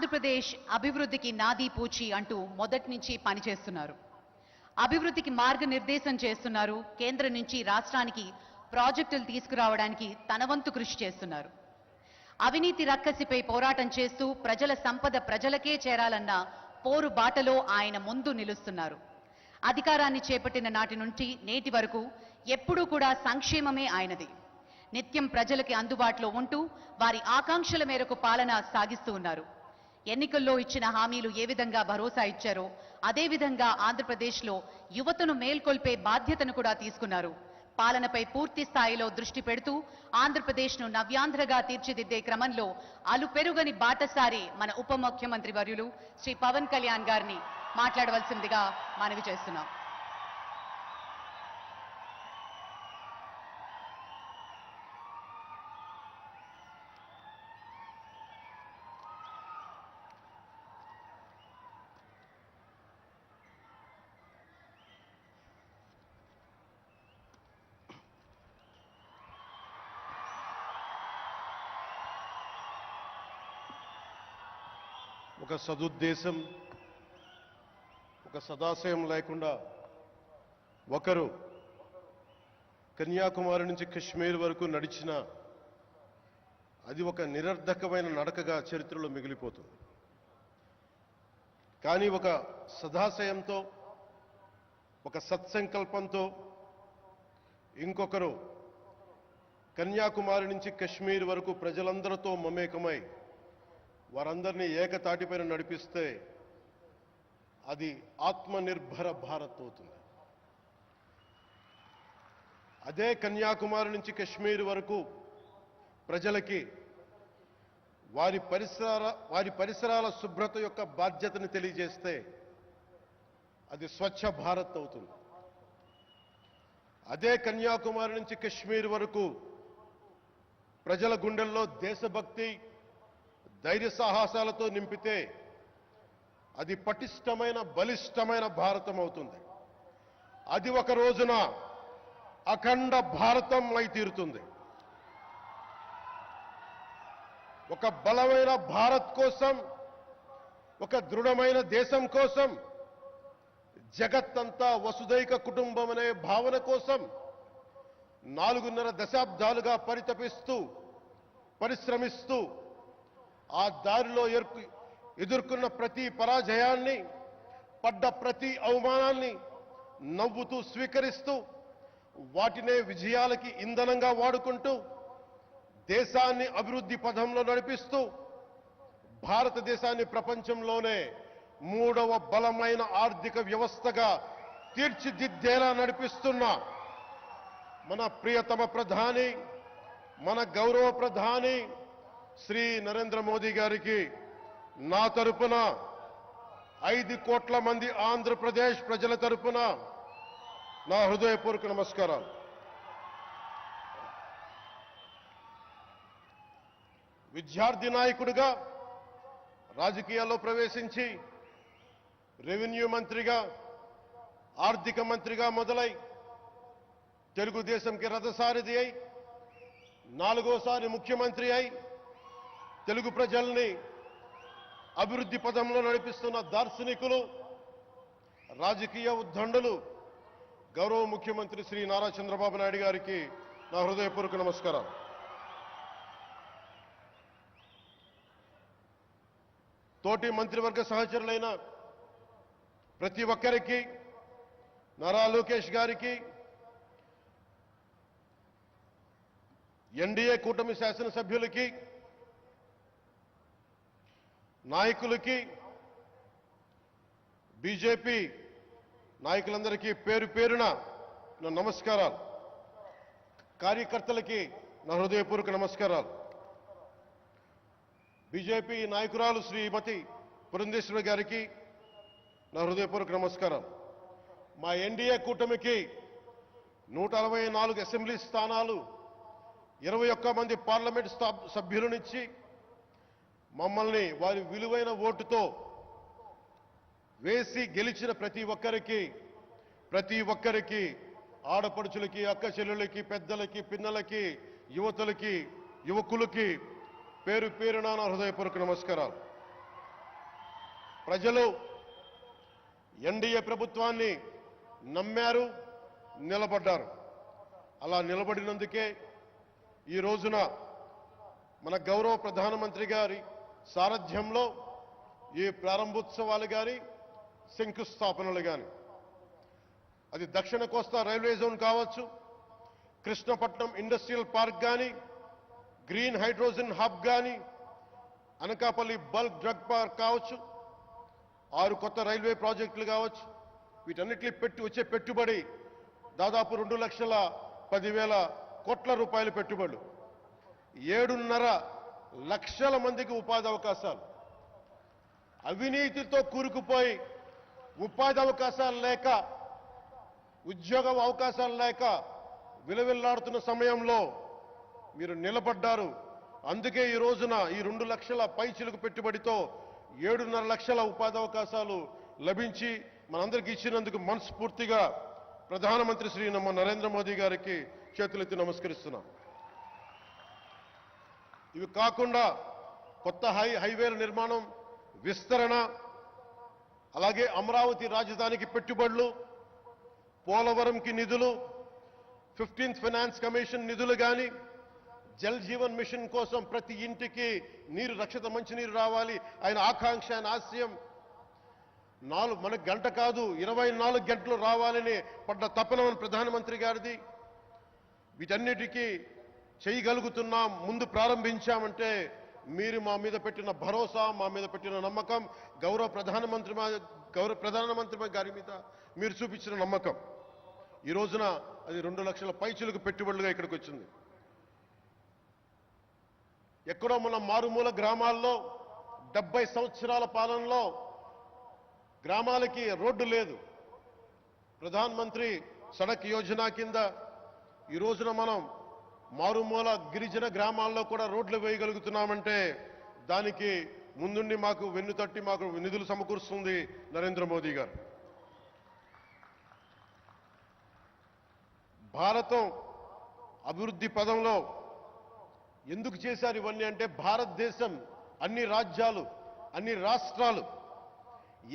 ఆంధ్రప్రదేశ్ అభివృద్ధికి నాదీ పూచి అంటూ మొదటి నుంచి పనిచేస్తున్నారు. అభివృద్ధికి మార్గనిర్దేశం చేస్తున్నారు. కేంద్రం నుంచి రాష్ట్రానికి ప్రాజెక్టులు తీసుకురావడానికి తన వంతు కృషి చేస్తున్నారు. అవినీతి రక్కసిపై పోరాటం చేస్తూ ప్రజల సంపద ప్రజలకే చేరాలన్న పోరు బాటలో ఆయన ముందు నిలుస్తున్నారు. అధికారాన్ని చేపట్టిన నాటి నుంచి నేటి వరకు ఎప్పుడూ కూడా సంక్షేమమే ఆయనది. నిత్యం ప్రజలకి అందుబాటులో ఉంటూ వారి ఆకాంక్షల మేరకు పాలన సాగిస్తూ ఉన్నారు. ఎన్నికల్లో ఇచ్చిన హామీలు ఏ విధంగా భరోసా ఇచ్చారో అదే విధంగా ఆంధ్రప్రదేశ్లో యువతను మేల్కొల్పే బాధ్యతను కూడా తీసుకున్నారు. పాలనపై పూర్తి స్థాయిలో దృష్టి పెడుతూ ఆంధ్రప్రదేశ్ను నవ్యాంధ్రగా తీర్చిదిద్దే క్రమంలో అలుపెరుగని బాటసారి మన ఉప ముఖ్యమంత్రి వర్యులు శ్రీ పవన్ కళ్యాణ్ గారిని మాట్లాడవలసిందిగా మనవి చేస్తున్నాం. ఒక సదుద్దేశం, ఒక సదాశయం లేకుండా ఒకరు కన్యాకుమారి నుంచి కశ్మీర్ వరకు నడిచిన అది ఒక నిరర్ధకమైన నడకగా చరిత్రలో మిగిలిపోతుంది. కానీ ఒక సదాశయంతో, ఒక సత్సంకల్పంతో ఇంకొకరు కన్యాకుమారి నుంచి కశ్మీర్ వరకు ప్రజలందరితో మమేకమై వారందరినీ ఏకతాటిపైన నడిపిస్తే అది ఆత్మనిర్భర భారత్ అవుతుంది. అదే కన్యాకుమారి నుంచి కశ్మీర్ వరకు ప్రజలకి వారి పరిసరాల శుభ్రత యొక్క బాధ్యతను తెలియజేస్తే అది స్వచ్ఛ భారత్ అవుతుంది. అదే కన్యాకుమారి నుంచి కశ్మీర్ వరకు ప్రజల గుండెల్లో దేశభక్తి, ధైర్య సాహసాలతో నింపితే అది పటిష్టమైన, బలిష్టమైన భారతం అవుతుంది. అది ఒక రోజున అఖండ భారతం అయి తీరుతుంది. ఒక బలమైన భారత్ కోసం, ఒక దృఢమైన దేశం కోసం, జగత్తంతా వసుదైక కుటుంబం అనే భావన కోసం 4.5 దశాబ్దాలుగా పరితపిస్తూ, పరిశ్రమిస్తూ ఆ దారిలో ఎదుర్కొన్న ప్రతి పరాజయాన్ని, పడ్డ ప్రతి అవమానాన్ని నవ్వుతూ స్వీకరిస్తూ వాటినే విజయాలకి ఇంధనంగా వాడుకుంటూ దేశాన్ని అభివృద్ధి పథంలో నడిపిస్తూ భారతదేశాన్ని ప్రపంచంలోనే 3వ బలమైన ఆర్థిక వ్యవస్థగా తీర్చిదిద్దేలా నడిపిస్తున్న మన ప్రియతమ ప్రధాని, మన గౌరవ ప్రధాని శ్రీ నరేంద్ర మోదీ గారికి నా తరపున 5 కోట్ల మంది ఆంధ్రప్రదేశ్ ప్రజల తరపున నా హృదయపూర్వక నమస్కారాలు. విద్యార్థి నాయకుడిగా రాజకీయాల్లో ప్రవేశించి రెవెన్యూ మంత్రిగా, ఆర్థిక మంత్రిగా మొదలై తెలుగుదేశంకి రథసారథి అయి 4వసారి ముఖ్యమంత్రి అయి తెలుగు ప్రజల్ని అభివృద్ధి పథంలో నడిపిస్తున్న దార్శనికులు, రాజకీయ ఉద్దండులు గౌరవ ముఖ్యమంత్రి శ్రీ నారా చంద్రబాబు నాయుడు గారికి నా హృదయపూర్వక నమస్కారాలు. తోటి మంత్రివర్గ సహచరులైన ప్రతి ఒక్కరికి, నారా లోకేష్ గారికి, ఎన్డీఏ కూటమి శాసనసభ్యులకి, నాయకులకి, బీజేపీ నాయకులందరికీ పేరు పేరున నా నమస్కారాలు. కార్యకర్తలకి నా హృదయపూర్వక నమస్కారాలు. బీజేపీ నాయకురాలు శ్రీమతి పురంధేశ్వరి గారికి నా హృదయపూర్వక నమస్కారం. మా ఎన్డీఏ కూటమికి 164 అసెంబ్లీ స్థానాలు, 21 మంది పార్లమెంట్ సభ్యులనిచ్చి మమ్మల్ని వారి విలువైన ఓటుతో వేసి గెలిచిన ప్రతి ఒక్కరికి ఆడపడుచులకి, అక్క చెల్లెళ్ళకి, పెద్దలకి, పిన్నలకి, యువతులకి, యువకులకి పేరు పేరున నా హృదయపూర్వక నమస్కారాలు. ప్రజలు ఎన్డీఏ ప్రభుత్వాన్ని నమ్మారు, నిలబడ్డారు. అలా నిలబడినందుకే ఈ రోజున మన గౌరవ ప్రధానమంత్రి గారి సారథ్యంలో ఈ ప్రారంభోత్సవాలు కానీ శంకుస్థాపనలు కానీ, అది దక్షిణ కోస్తా రైల్వే జోన్ కావచ్చు, కృష్ణపట్నం ఇండస్ట్రియల్ పార్క్ కానీ, గ్రీన్ హైడ్రోజన్ హబ్ కానీ, అనకాపల్లి బల్క్ డ్రగ్ పార్క్ కావచ్చు, 6 కొత్త రైల్వే ప్రాజెక్టులు కావచ్చు, వీటన్నిటిని వచ్చే పెట్టుబడి దాదాపు 2,10,000 కోట్ల రూపాయల పెట్టుబడులు, 7.5 లక్షల మందికి ఉపాధి అవకాశాలు. అవినీతితో కూరుకుపోయి ఉపాధి అవకాశాలు లేక, ఉద్యోగ అవకాశాలు లేక విలవిల్లాడుతున్న సమయంలో మీరు నిలబడ్డారు. అందుకే ఈ రోజున ఈ 2 లక్షల పైచిలుకు పెట్టుబడితో 7.5 లక్షల ఉపాధి అవకాశాలు లభించి మనందరికీ ఇచ్చినందుకు మనస్ఫూర్తిగా ప్రధానమంత్రి శ్రీ నరేంద్ర మోదీ గారికి చేతులెత్తి నమస్కరిస్తున్నాం. ఇవి కాకుండా కొత్త హైవేల నిర్మాణం, విస్తరణ, అలాగే అమరావతి రాజధానికి పెట్టుబడులు, పోలవరంకి నిధులు, 15th ఫైనాన్స్ కమిషన్ నిధులు కానీ, జల్ జీవన్ మిషన్ కోసం ప్రతి ఇంటికి నీరు, రక్షిత మంచినీరు రావాలి ఆయన ఆకాంక్ష, ఆయన ఆశయం. మనకు గంట కాదు 24 గంటలు రావాలని పడ్డ తపన ప్రధానమంత్రి గారిది. వీటన్నిటికీ చేయగలుగుతున్నాం, ముందు ప్రారంభించామంటే మీరు మా మీద పెట్టిన భరోసా, మా మీద పెట్టిన నమ్మకం, గౌరవ ప్రధానమంత్రి గారి మీద మీరు చూపించిన నమ్మకం. ఈ రోజున అది 2 లక్షల పైచిలకు పెట్టుబడులుగా ఇక్కడికి వచ్చింది. ఎక్కడో మన మారుమూల గ్రామాల్లో 70 సంవత్సరాల పాలనలో గ్రామాలకి రోడ్డు లేదు. ప్రధానమంత్రి సడక్ యోజన కింద ఈ రోజున మనం మారుమూల గిరిజన గ్రామాల్లో కూడా రోడ్లు వేయగలుగుతున్నామంటే దానికి ముందుండి మాకు వెన్నుతట్టి మాకు నిధులు సమకూరుస్తుంది నరేంద్ర మోదీ గారు. భారతం అభివృద్ధి పదంలో ఎందుకు చేశారు ఇవన్నీ అంటే, భారతదేశం అన్ని రాజ్యాలు, అన్ని రాష్ట్రాలు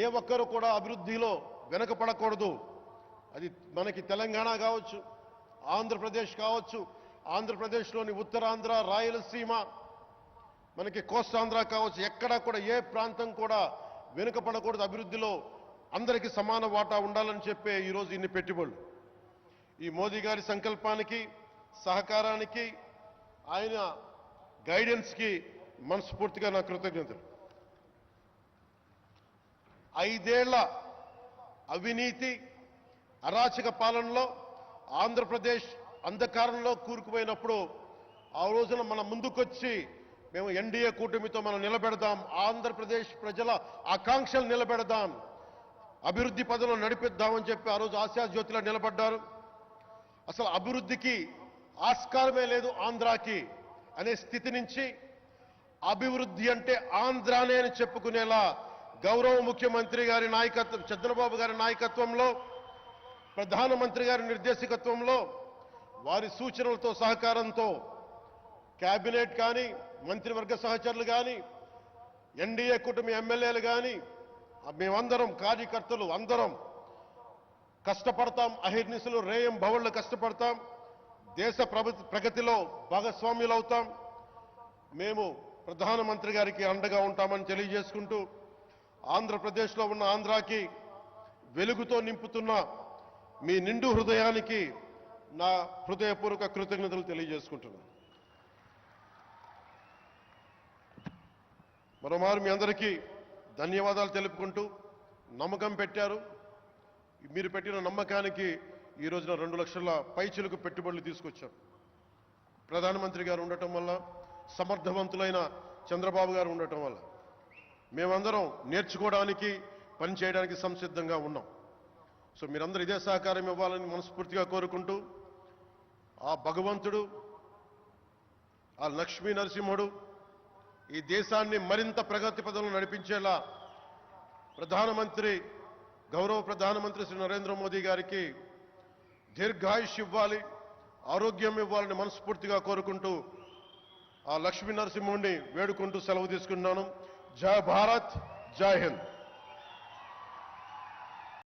ఏ ఒక్కరు కూడా అభివృద్ధిలో వెనకపడకూడదు. అది మనకి తెలంగాణ కావచ్చు, ఆంధ్రప్రదేశ్ కావచ్చు, ఆంధ్రప్రదేశ్లోని ఉత్తరాంధ్ర, రాయలసీమ, మనకి కోస్తాంధ్ర కావచ్చు, ఎక్కడా కూడా ఏ ప్రాంతం కూడా వెనుకపడకూడదు. అభివృద్ధిలో అందరికీ సమాన వాటా ఉండాలని చెప్పే ఈరోజు ఇన్ని పెట్టుబడులు. ఈ మోదీ గారి సంకల్పానికి, సహకారానికి, ఆయన గైడెన్స్కి మనస్ఫూర్తిగా నా కృతజ్ఞతలు. 5 ఏళ్ల అవినీతి అరాచక పాలనలో ఆంధ్రప్రదేశ్ అంధకారంలో కూరుకుపోయినప్పుడు ఆ రోజున మన ముందుకొచ్చి మేము ఎన్డీఏ కూటమితో మనం నిలబెడదాం, ఆంధ్రప్రదేశ్ ప్రజల ఆకాంక్షలు నిలబెడదాం, అభివృద్ధి పదంలో నడిపిద్దామని చెప్పి ఆ రోజు ఆశాజ్యోతిలో నిలబడ్డారు. అసలు అభివృద్ధికి ఆస్కారమే లేదు ఆంధ్రాకి అనే స్థితి నుంచి అభివృద్ధి అంటే ఆంధ్రానే అని చెప్పుకునేలా గౌరవ ముఖ్యమంత్రి గారి నాయకత్వం, చంద్రబాబు గారి నాయకత్వంలో, ప్రధానమంత్రి గారి నిర్దేశకత్వంలో, వారి సూచనలతో సహకారంతో కేబినెట్ కానీ, మంత్రివర్గ సహచరులు కానీ, ఎన్డీఏ కూటమి ఎమ్మెల్యేలు కానీ, మేమందరం కార్యకర్తలు అందరం కష్టపడతాం. అహిర్నిశలు రేయం భవళ్ళు కష్టపడతాం. దేశ ప్రగతిలో భాగస్వామ్యులు అవుతాం. మేము ప్రధానమంత్రి గారికి అండగా ఉంటామని తెలియజేసుకుంటూ, ఆంధ్రప్రదేశ్లో ఉన్న ఆంధ్రాకి వెలుగుతో నింపుతున్న మీ నిండు హృదయానికి నా హృదయపూర్వక కృతజ్ఞతలు తెలియజేసుకుంటున్నాను. మరోమారు మీ అందరికీ ధన్యవాదాలు తెలుపుకుంటూ, నమ్మకం పెట్టారు. మీరు పెట్టిన నమ్మకానికి ఈ రోజున 2 లక్షల పైచిలకు పెట్టుబడులు తీసుకొచ్చారు. ప్రధానమంత్రి గారు ఉండటం వల్ల, సమర్థవంతులైన చంద్రబాబు గారు ఉండటం వల్ల మేమందరం నేర్చుకోవడానికి, పనిచేయడానికి సంసిద్ధంగా ఉన్నాం. సో మీరందరూ ఇదే సహకారం ఇవ్వాలని మనస్ఫూర్తిగా కోరుకుంటూ, ఆ భగవంతుడు, ఆ లక్ష్మీ నరసింహుడు ఈ దేశాన్ని మరింత ప్రగతి పదంలో నడిపించేలా గౌరవ ప్రధానమంత్రి శ్రీ నరేంద్ర మోదీ గారికి దీర్ఘాయుష్ ఇవ్వాలి, ఆరోగ్యం ఇవ్వాలని మనస్ఫూర్తిగా కోరుకుంటూ ఆ లక్ష్మీ నరసింహుడిని వేడుకుంటూ సెలవు తీసుకున్నాను. జై భారత్, జై హింద్.